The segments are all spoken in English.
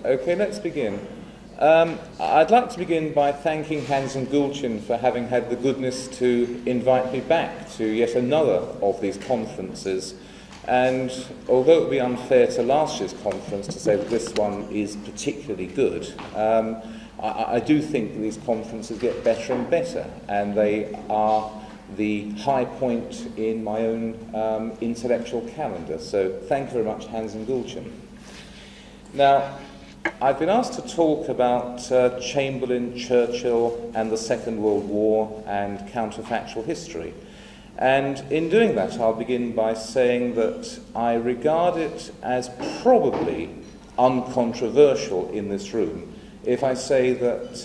Okay, let's begin. I'd like to begin by thanking Hans and Gulchin for having had the goodness to invite me back to yet another of these conferences. And although it would be unfair to last year's conference to say that this one is particularly good, I do think that these conferences get better and better, and they are the high point in my own intellectual calendar. So thank you very much, Hans and Gulchin. Now, I've been asked to talk about Chamberlain, Churchill, and the Second World War and counterfactual history. And in doing that, I'll begin by saying that I regard it as probably uncontroversial in this room if I say that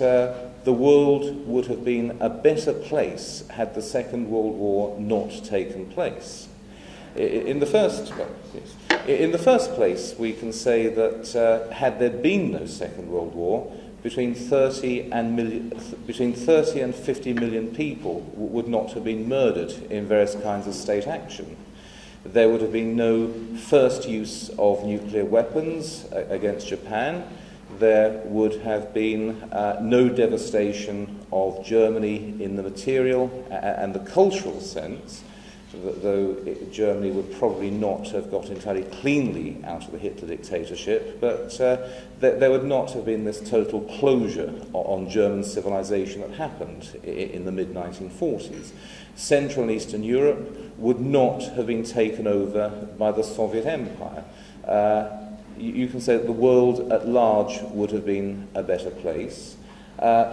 the world would have been a better place had the Second World War not taken place. In the first place, we can say that had there been no Second World War, between 30 and 50 million people would not have been murdered in various kinds of state action. There would have been no first use of nuclear weapons against Japan. There would have been no devastation of Germany in the material and the cultural sense, though Germany would probably not have got entirely cleanly out of the Hitler dictatorship, but there would not have been this total closure on German civilization that happened in the mid-1940s. Central and Eastern Europe would not have been taken over by the Soviet Empire. You can say that the world at large would have been a better place.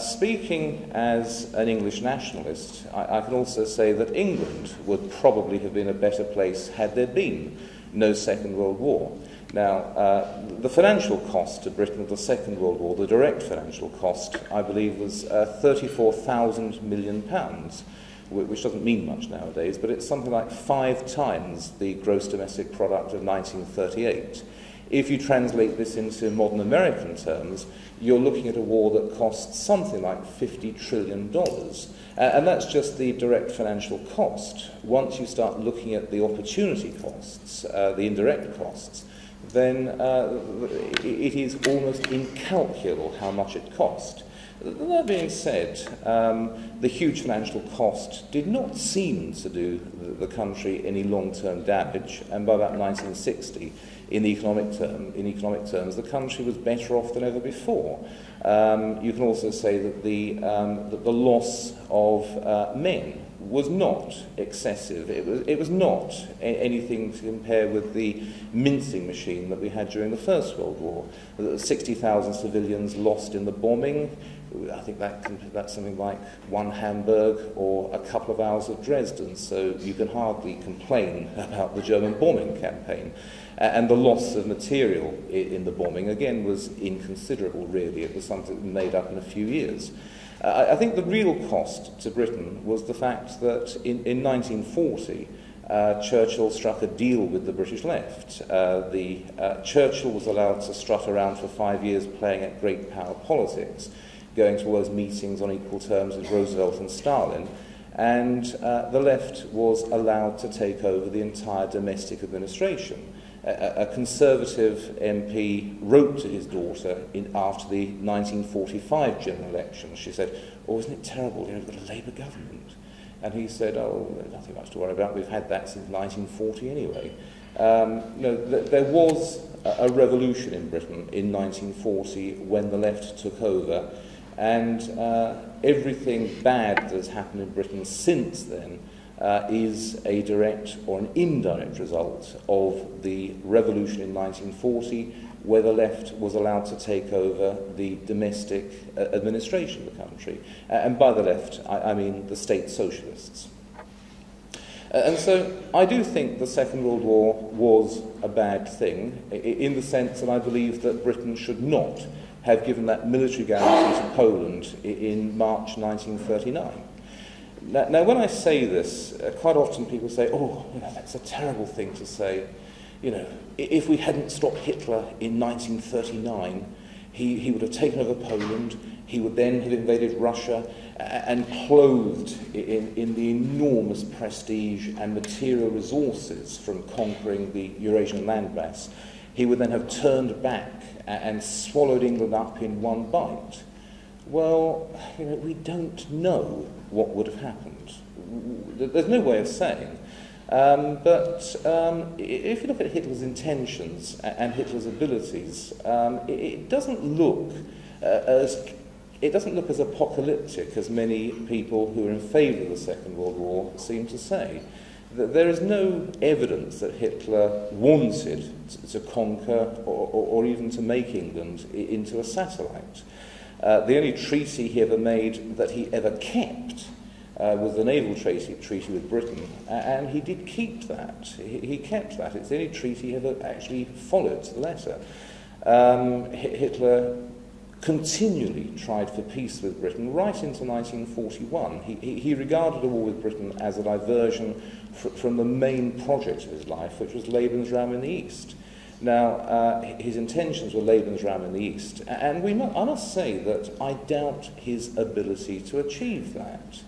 Speaking as an English nationalist, I can also say that England would probably have been a better place had there been no Second World War. Now, the financial cost to Britain of the Second World War, the direct financial cost, I believe, was £34,000 million, which doesn't mean much nowadays, but it's something like 5 times the gross domestic product of 1938. If you translate this into modern American terms, you're looking at a war that costs something like $50 trillion. And that's just the direct financial cost. Once you start looking at the opportunity costs, the indirect costs, then it is almost incalculable how much it cost. That being said, the huge financial cost did not seem to do the country any long-term damage, and by about 1960, in economic terms, the country was better off than ever before. You can also say that the loss of men was not excessive. It was not anything to compare with the mincing machine that we had during the First World War. 60,000 civilians lost in the bombing. I think that's something like one Hamburg or a couple of hours of Dresden, so you can hardly complain about the German bombing campaign. And the loss of material in the bombing, again, was inconsiderable, really. It was something made up in a few years. I think the real cost to Britain was the fact that in 1940, Churchill struck a deal with the British left. Churchill was allowed to strut around for 5 years playing at great power politics, going to all those meetings on equal terms with Roosevelt and Stalin, and the left was allowed to take over the entire domestic administration. A Conservative MP wrote to his daughter after the 1945 general election. She said, "Oh, isn't it terrible, we've got a Labour government?" And he said, "Oh, nothing much to worry about, we've had that since 1940 anyway." There was a revolution in Britain in 1940 when the left took over, and everything bad that has happened in Britain since then is a direct or an indirect result of the revolution in 1940, where the left was allowed to take over the domestic administration of the country. And by the left, I mean the state socialists. And so I do think the Second World War was a bad thing, in the sense that I believe that Britain should not have given that military guarantee to Poland in March 1939. Now, when I say this, quite often people say, "Oh, that's a terrible thing to say. If we hadn't stopped Hitler in 1939, he would have taken over Poland, He would then have invaded Russia and clothed in the enormous prestige and material resources from conquering the Eurasian landmass. He would then have turned back and swallowed England up in one bite. Well, we don't know what would have happened. There's no way of saying. But if you look at Hitler's intentions and Hitler's abilities, it doesn't look as apocalyptic as many people who are in favour of the Second World War seem to say. There is no evidence that Hitler wanted to conquer or even to make England into a satellite. The only treaty he ever made that he ever kept was the naval treaty with Britain, and he did keep that. He kept that. It's the only treaty he ever actually followed to the letter. Hitler continually tried for peace with Britain right into 1941. He regarded a war with Britain as a diversion from the main project of his life, which was Lebensraum in the East. Now, his intentions were Lebensraum in the East, and I must say that I doubt his ability to achieve that.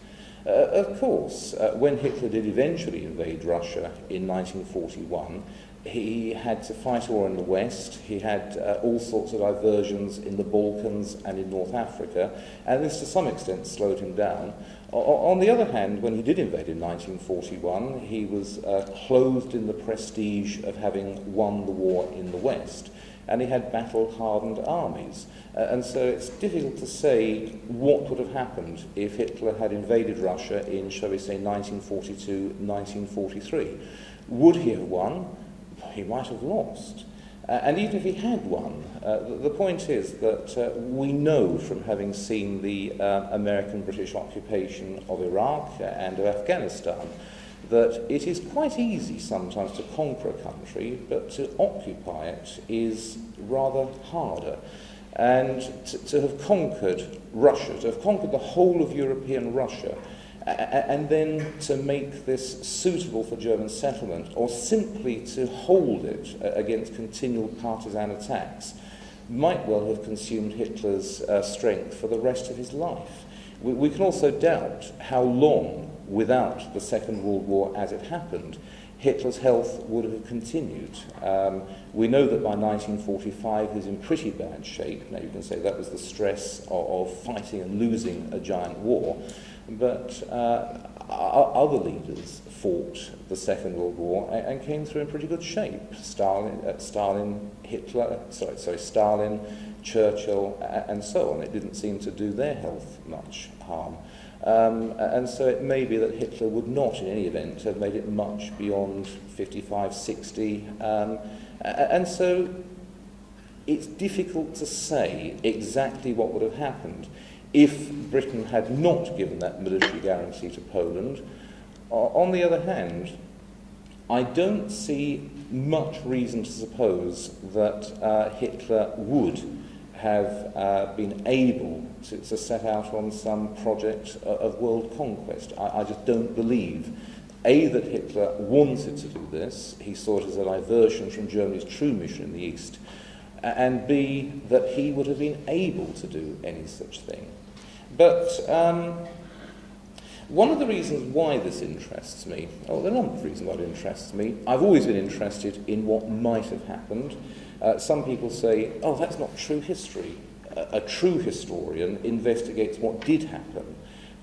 Of course, when Hitler did eventually invade Russia in 1941, he had to fight a war in the West. He had all sorts of diversions in the Balkans and in North Africa, and this to some extent slowed him down. On the other hand, when he did invade in 1941, he was clothed in the prestige of having won the war in the West, and he had battle-hardened armies. And so it's difficult to say what would have happened if Hitler had invaded Russia in, shall we say, 1942, 1943. Would he have won? He might have lost. And even if he had won, the point is that we know from having seen the American-British occupation of Iraq and of Afghanistan that it is quite easy sometimes to conquer a country, but to occupy it is rather harder. And to have conquered Russia, to have conquered the whole of European Russia, and then to make this suitable for German settlement, or simply to hold it against continual partisan attacks, might well have consumed Hitler's strength for the rest of his life. We can also doubt how long, without the Second World War as it happened, Hitler's health would have continued. We know that by 1945 he was in pretty bad shape. Now you can say that was the stress of fighting and losing a giant war, but other leaders fought the Second World War and came through in pretty good shape. Stalin, Churchill, and so on. It didn't seem to do their health much harm. And so it may be that Hitler would not, in any event, have made it much beyond 55, 60. And so it's difficult to say exactly what would have happened if Britain had not given that military guarantee to Poland. On the other hand, I don't see much reason to suppose that Hitler would have been able to set out on some project of world conquest. I just don't believe, A, that Hitler wanted to do this, he saw it as a diversion from Germany's true mission in the East, and B, that he would have been able to do any such thing. But one of the reasons why this interests me, there are a number of reasons why it interests me. I've always been interested in what might have happened. Some people say, oh, that's not true history. A true historian investigates what did happen.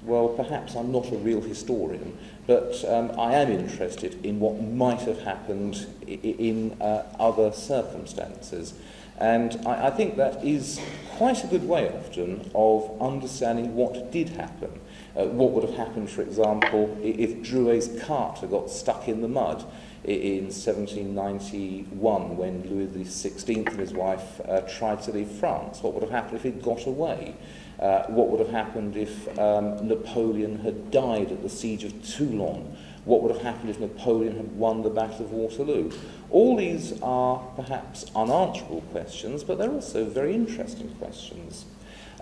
Well, perhaps I'm not a real historian, but I am interested in what might have happened in other circumstances. And I think that is quite a good way often of understanding what did happen. What would have happened, for example, if Drouet's cart had got stuck in the mud in 1791 when Louis XVI and his wife tried to leave France? What would have happened if he'd got away? What would have happened if Napoleon had died at the siege of Toulon? What would have happened if Napoleon had won the Battle of Waterloo? All these are perhaps unanswerable questions, but they're also very interesting questions.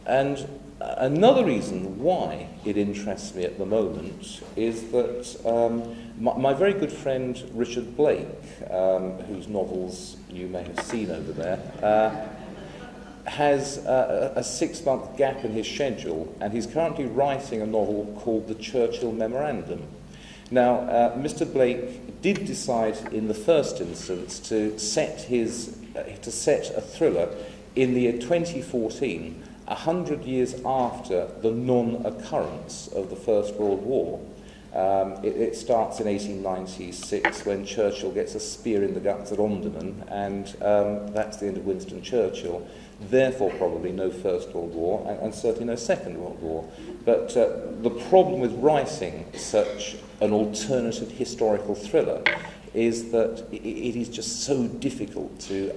And another reason why it interests me at the moment is that my very good friend Richard Blake, whose novels you may have seen over there, has a 6-month gap in his schedule, and he's currently writing a novel called The Churchill Memorandum. Now, Mr. Blake did decide in the first instance to set a thriller in the year 2014, 100 years after the non-occurrence of the First World War. It starts in 1896 when Churchill gets a spear in the guts at Omdurman, and that's the end of Winston Churchill. Therefore, probably no First World War, and certainly no Second World War. But the problem with writing such an alternative historical thriller is that it is just so difficult to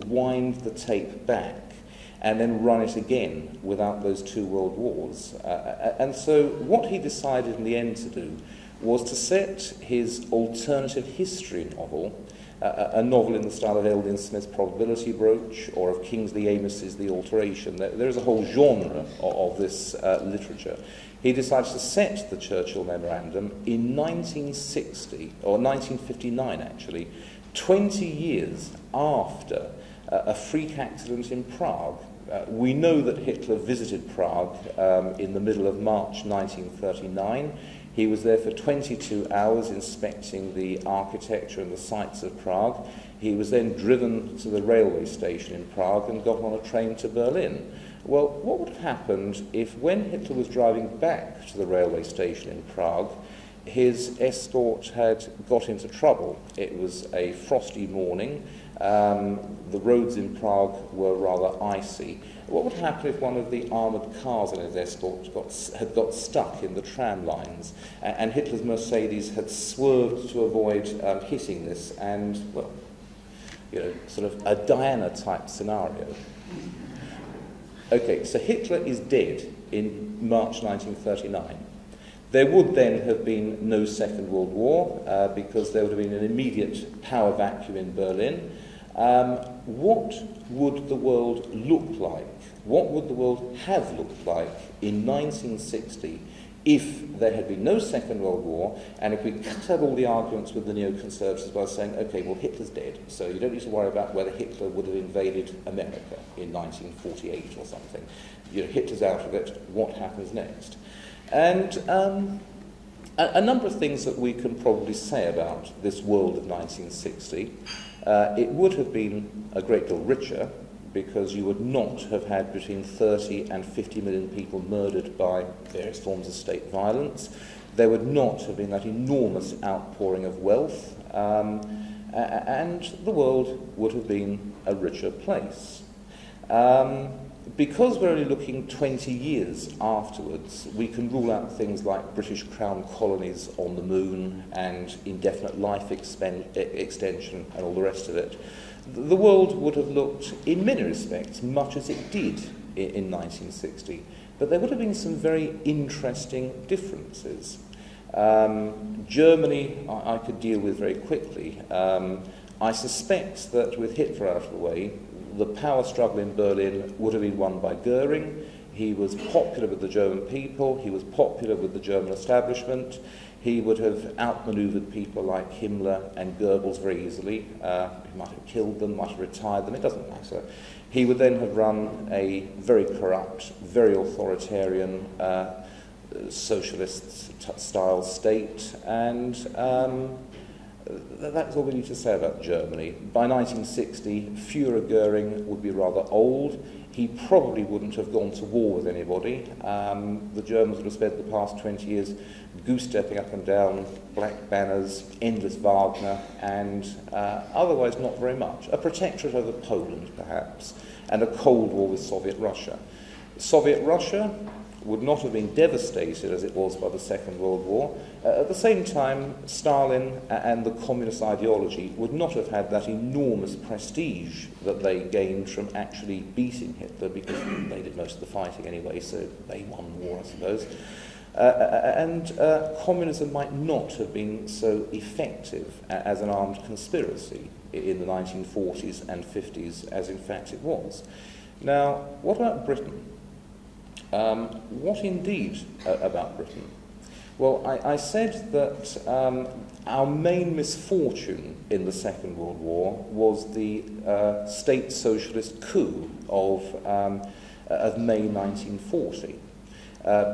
wind the tape back and then run it again without those two world wars. And so what he decided in the end to do was to set his alternative history novel, a novel in the style of Eldon Smith's Probability Brooch or of Kingsley Amos's The Alteration. There is a whole genre of this literature. He decided to set the Churchill Memorandum in 1960, or 1959 actually, 20 years after a freak accident in Prague. We know that Hitler visited Prague in the middle of March 1939. He was there for 22 hours inspecting the architecture and the sights of Prague. He was then driven to the railway station in Prague and got on a train to Berlin. Well, what would have happened if, when Hitler was driving back to the railway station in Prague, his escort had got into trouble? It was a frosty morning. The roads in Prague were rather icy. What would happen if one of the armoured cars in his escort had got stuck in the tram lines, and Hitler's Mercedes had swerved to avoid hitting this, and, well, you know, sort of a Diana-type scenario? Okay, so Hitler is dead in March 1939. There would then have been no Second World War because there would have been an immediate power vacuum in Berlin. What would the world look like? What would the world have looked like in 1960 if there had been no Second World War, and if we cut out all the arguments with the neoconservatives by saying, okay, well, Hitler's dead, so you don't need to worry about whether Hitler would have invaded America in 1948 or something. You know, Hitler's out of it, what happens next? And a number of things that we can probably say about this world of 1960. It would have been a great deal richer, because you would not have had between 30 and 50 million people murdered by various forms of state violence. There would not have been that enormous outpouring of wealth, and the world would have been a richer place. Because we're only looking 20 years afterwards, we can rule out things like British Crown colonies on the moon and indefinite life extension and all the rest of it. The world would have looked, in many respects, much as it did in 1960, but there would have been some very interesting differences. Germany, I could deal with very quickly. I suspect that with Hitler out of the way, the power struggle in Berlin would have been won by Goering. He was popular with the German people. He was popular with the German establishment. He would have outmaneuvered people like Himmler and Goebbels very easily. He might have killed them, might have retired them, it doesn't matter. He would then have run a very corrupt, very authoritarian, socialist-style state, and that's all we need to say about Germany. By 1960, Führer Goering would be rather old. He probably wouldn't have gone to war with anybody. The Germans would have spent the past 20 years goose-stepping up and down, black banners, endless Wagner, and otherwise not very much. A protectorate over Poland, perhaps, and a Cold War with Soviet Russia. Soviet Russia would not have been devastated as it was by the Second World War. At the same time, Stalin and the communist ideology would not have had that enormous prestige that they gained from actually beating Hitler, because they did most of the fighting anyway, so they won the war, I suppose. And communism might not have been so effective as an armed conspiracy in the 1940s and 50s as in fact it was. Now, what about Britain? What indeed about Britain? Well, I said that our main misfortune in the Second World War was the state socialist coup of May 1940.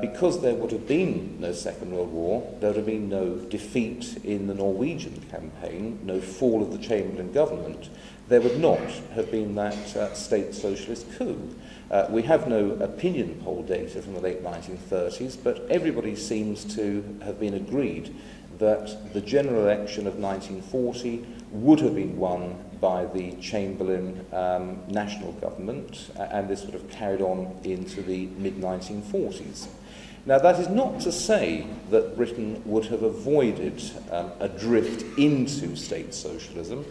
Because there would have been no Second World War, there would have been no defeat in the Norwegian campaign, no fall of the Chamberlain government, there would not have been that state socialist coup. We have no opinion poll data from the late 1930s, but everybody seems to have been agreed that the general election of 1940 would have been won by the Chamberlain national government, and this would have carried on into the mid-1940s. Now, that is not to say that Britain would have avoided a drift into state socialism.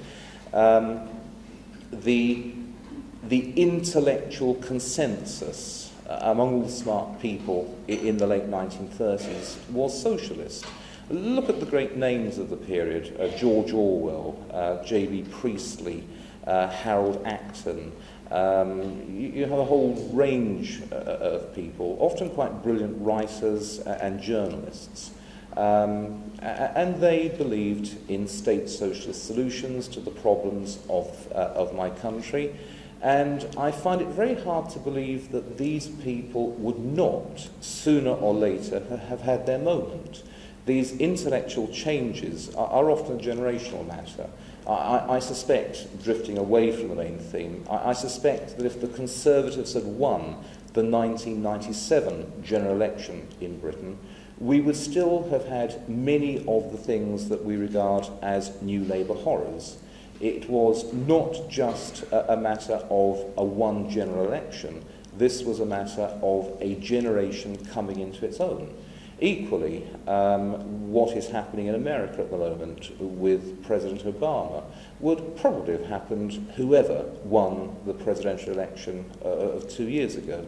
The intellectual consensus among all the smart people in the late 1930s was socialist. Look at the great names of the period, George Orwell, J.B. Priestley, Harold Acton. You have a whole range of people, often quite brilliant writers and journalists. And they believed in state socialist solutions to the problems of my country. And I find it very hard to believe that these people would not, sooner or later, have had their moment. These intellectual changes are often a generational matter. I suspect, drifting away from the main theme, I suspect that if the Conservatives had won the 1997 general election in Britain, we would still have had many of the things that we regard as New Labour horrors. It was not just a matter of a one general election. This was a matter of a generation coming into its own. Equally, what is happening in America at the moment with President Obama would probably have happened whoever won the presidential election of 2 years ago.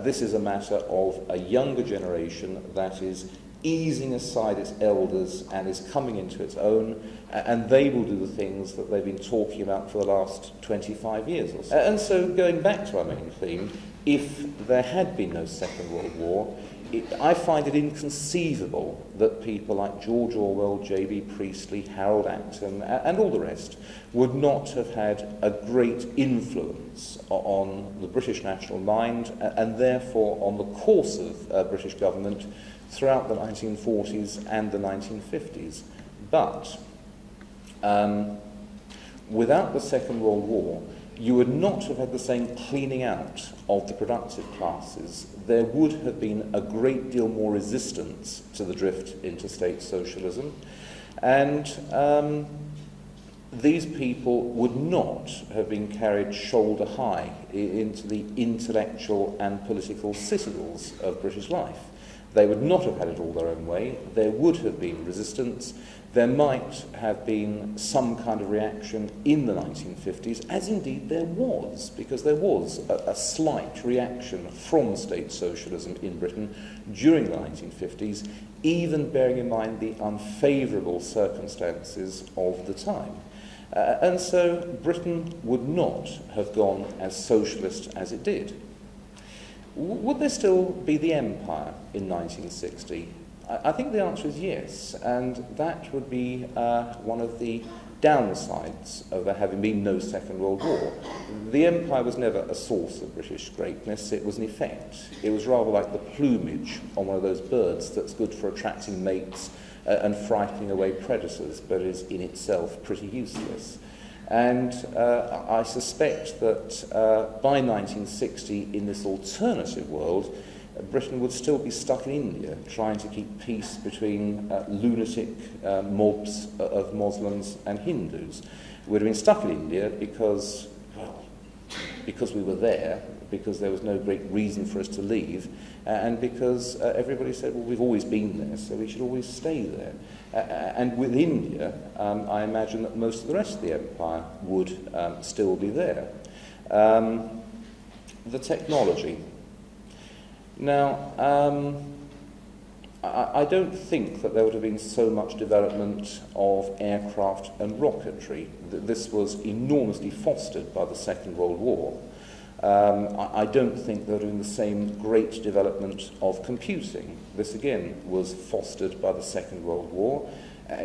This is a matter of a younger generation that is easing aside its elders and is coming into its own, and they will do the things that they've been talking about for the last 25 years or so. And so, going back to our main theme, if there had been no Second World War, I find it inconceivable that people like George Orwell, J.B. Priestley, Harold Acton, and all the rest would not have had a great influence on the British national mind and therefore on the course of British government throughout the 1940s and the 1950s. But without the Second World War, you would not have had the same cleaning out of the productive classes. There would have been a great deal more resistance to the drift into state socialism, and these people would not have been carried shoulder high into the intellectual and political citadels of British life. They would not have had it all their own way. There would have been resistance. There might have been some kind of reaction in the 1950s, as indeed there was, because there was a slight reaction from state socialism in Britain during the 1950s, even bearing in mind the unfavourable circumstances of the time. And so Britain would not have gone as socialist as it did. Would there still be the empire in 1960? I think the answer is yes, and that would be one of the downsides of there having been no Second World War. The empire was never a source of British greatness, it was an effect. It was rather like the plumage on one of those birds that's good for attracting mates and frightening away predators, but is in itself pretty useless. And I suspect that by 1960, in this alternative world, Britain would still be stuck in India, trying to keep peace between lunatic mobs of Muslims and Hindus. We'd have been stuck in India because, well, because we were there, because there was no great reason for us to leave, and because everybody said, well, we've always been there, so we should always stay there. And with India, I imagine that most of the rest of the empire would still be there. The technology. Now, I don't think that there would have been so much development of aircraft and rocketry. This was enormously fostered by the Second World War. I don't think they're doing the same great development of computing. This again was fostered by the Second World War.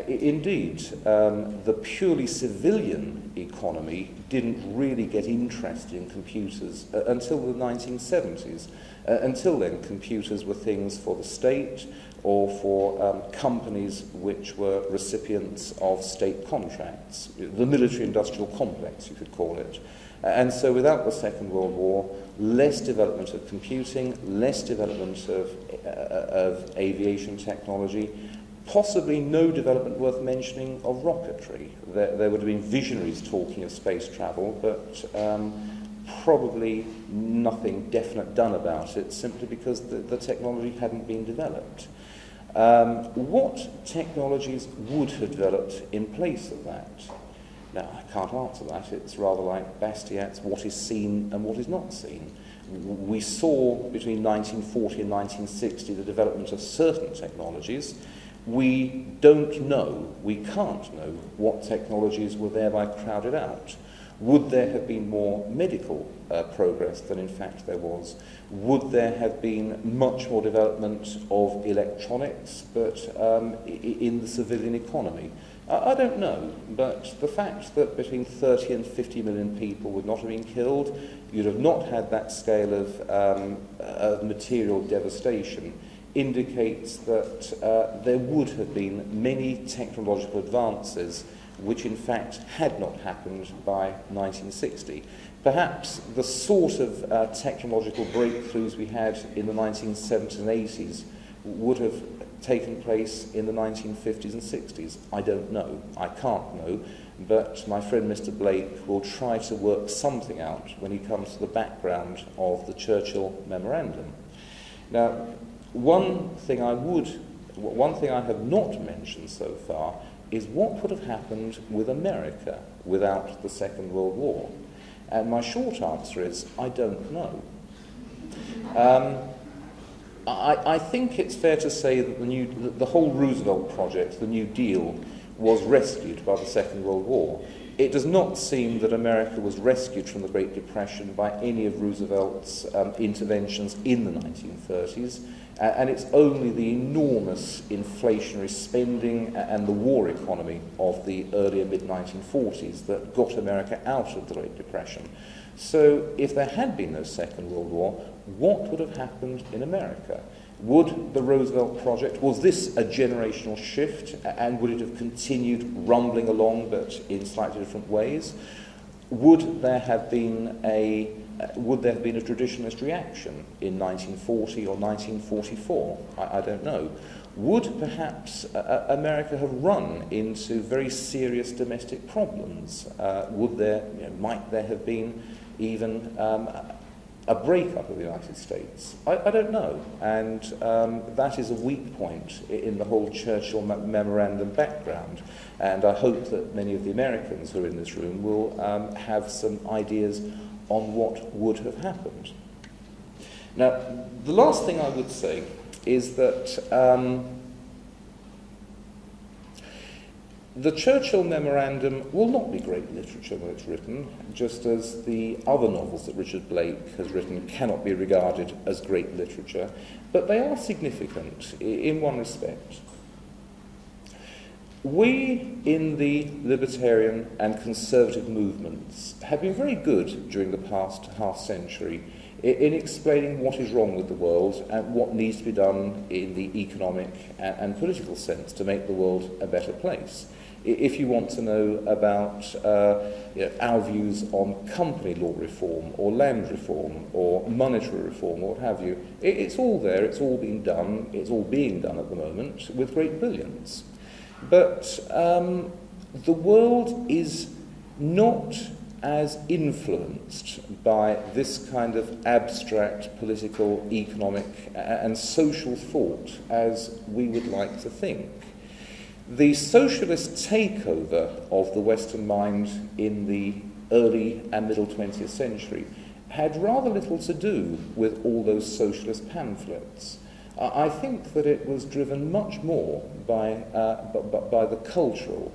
Indeed, the purely civilian economy didn't really get interested in computers until the 1970s. Until then, computers were things for the state or for companies which were recipients of state contracts, the military-industrial complex, you could call it. And so without the Second World War, less development of computing, less development of aviation technology, possibly no development worth mentioning of rocketry. There would have been visionaries talking of space travel, but probably nothing definite done about it, simply because the technology hadn't been developed. What technologies would have developed in place of that? Now, I can't answer that. It's rather like Bastiat's what is seen and what is not seen. We saw between 1940 and 1960 the development of certain technologies. We don't know, we can't know what technologies were thereby crowded out. Would there have been more medical progress than in fact there was? Would there have been much more development of electronics, but in the civilian economy? I don't know, but the fact that between 30 and 50 million people would not have been killed, you'd have not had that scale of material devastation, indicates that there would have been many technological advances which in fact had not happened by 1960. Perhaps the sort of technological breakthroughs we had in the 1970s and 80s would have taken place in the 1950s and 60s. I don't know. I can't know. But my friend Mr. Blake will try to work something out when he comes to the background of the Churchill memorandum. Now, one thing I have not mentioned so far is what would have happened with America without the Second World War. And my short answer is, I don't know. I think it's fair to say that the whole Roosevelt project, the New Deal, was rescued by the Second World War. It does not seem that America was rescued from the Great Depression by any of Roosevelt's interventions in the 1930s, and it's only the enormous inflationary spending and the war economy of the earlier mid-1940s that got America out of the Great Depression. So if there had been no Second World War, what would have happened in America? Would the Roosevelt project, was this a generational shift, and would it have continued rumbling along but in slightly different ways? Would there have been a traditionalist reaction in 1940 or 1944? I don't know. Would perhaps America have run into very serious domestic problems? Might there have been even a breakup of the United States? I don't know, and that is a weak point in the whole Churchill memorandum background, and I hope that many of the Americans who are in this room will have some ideas on what would have happened. Now, the last thing I would say is that the Churchill memorandum will not be great literature when it's written, just as the other novels that Richard Blake has written cannot be regarded as great literature, but they are significant in one respect. We in the libertarian and conservative movements have been very good during the past half-century in explaining what is wrong with the world and what needs to be done in the economic and political sense to make the world a better place. If you want to know about our views on company law reform or land reform or monetary reform or what have you, it's all there, it's all being done at the moment with great brilliance. But the world is not as influenced by this kind of abstract political, economic and social thought as we would like to think. The socialist takeover of the Western mind in the early and middle 20th century had rather little to do with all those socialist pamphlets. I think that it was driven much more by the cultural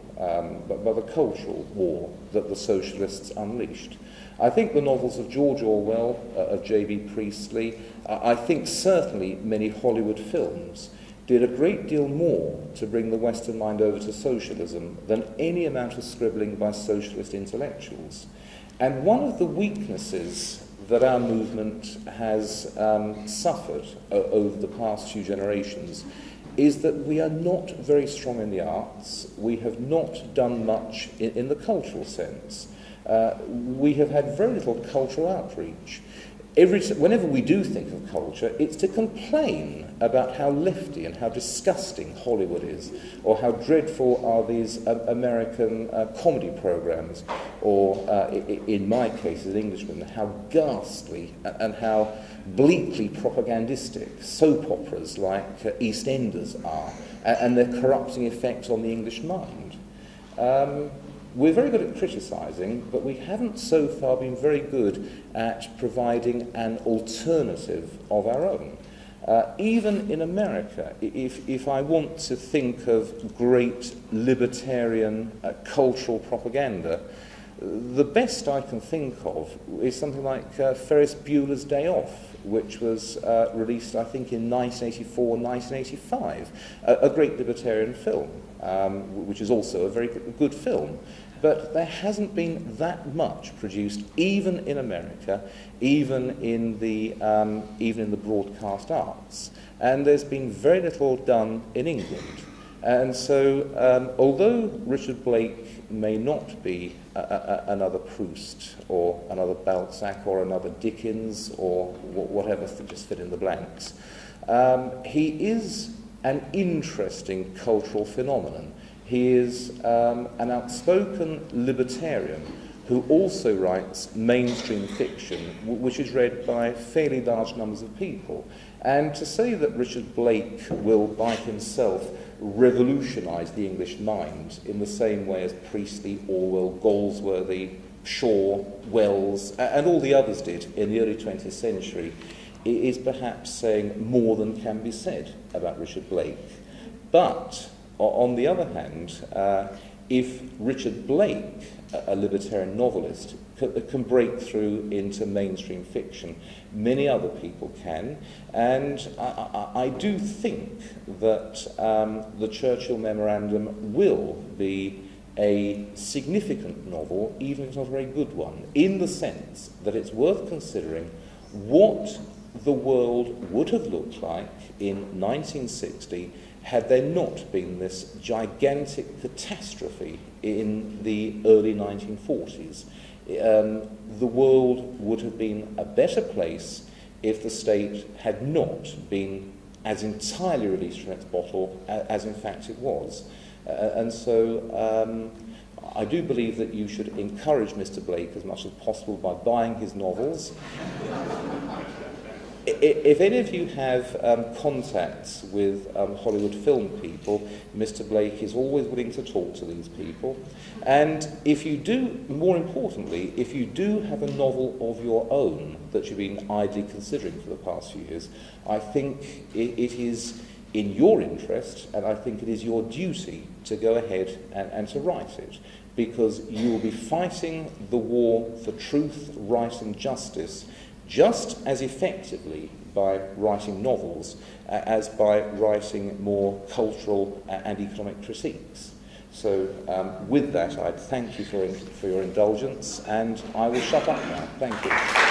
war that the socialists unleashed. I think the novels of George Orwell, of J.B. Priestley, I think certainly many Hollywood films did a great deal more to bring the Western mind over to socialism than any amount of scribbling by socialist intellectuals. And one of the weaknesses that our movement has suffered over the past few generations is that we are not very strong in the arts. We have not done much in the cultural sense. We have had very little cultural outreach. Whenever we do think of culture, it's to complain about how lefty and how disgusting Hollywood is, or how dreadful are these American comedy programs, or, in my case as an Englishman, how ghastly and how bleakly propagandistic soap operas like EastEnders are, and their corrupting effect on the English mind. We're very good at criticising, but we haven't so far been very good at providing an alternative of our own. Even in America, if I want to think of great libertarian cultural propaganda, the best I can think of is something like Ferris Bueller's Day Off, which was released, I think, in 1984 and 1985, a great libertarian film, which is also a very good film. But there hasn't been that much produced, even in America, even in the broadcast arts. And there's been very little done in England. And so, although Richard Blake may not be another Proust or another Balzac or another Dickens or whatever, just fit in the blanks, he is an interesting cultural phenomenon. He is an outspoken libertarian who also writes mainstream fiction, which is read by fairly large numbers of people. And to say that Richard Blake will, by himself, revolutionise the English mind in the same way as Priestley, Orwell, Galsworthy, Shaw, Wells, and all the others did in the early 20th century, is perhaps saying more than can be said about Richard Blake. But on the other hand, if Richard Blake, a libertarian novelist, can break through into mainstream fiction, many other people can. And I do think that the Churchill Memorandum will be a significant novel, even if it's not a very good one, in the sense that it's worth considering what the world would have looked like in 1960 had there not been this gigantic catastrophe in the early 1940s. The world would have been a better place if the state had not been as entirely released from its bottle as in fact it was. And so I do believe that you should encourage Mr. Blake as much as possible by buying his novels. If any of you have contacts with Hollywood film people, Mr. Blake is always willing to talk to these people. And if you do, more importantly, if you do have a novel of your own that you've been idly considering for the past few years, I think it is in your interest, and I think it is your duty to go ahead and to write it, because you will be fighting the war for truth, right and justice just as effectively by writing novels as by writing more cultural and economic critiques. So with that, I'd thank you for your indulgence, and I will shut up now. Thank you.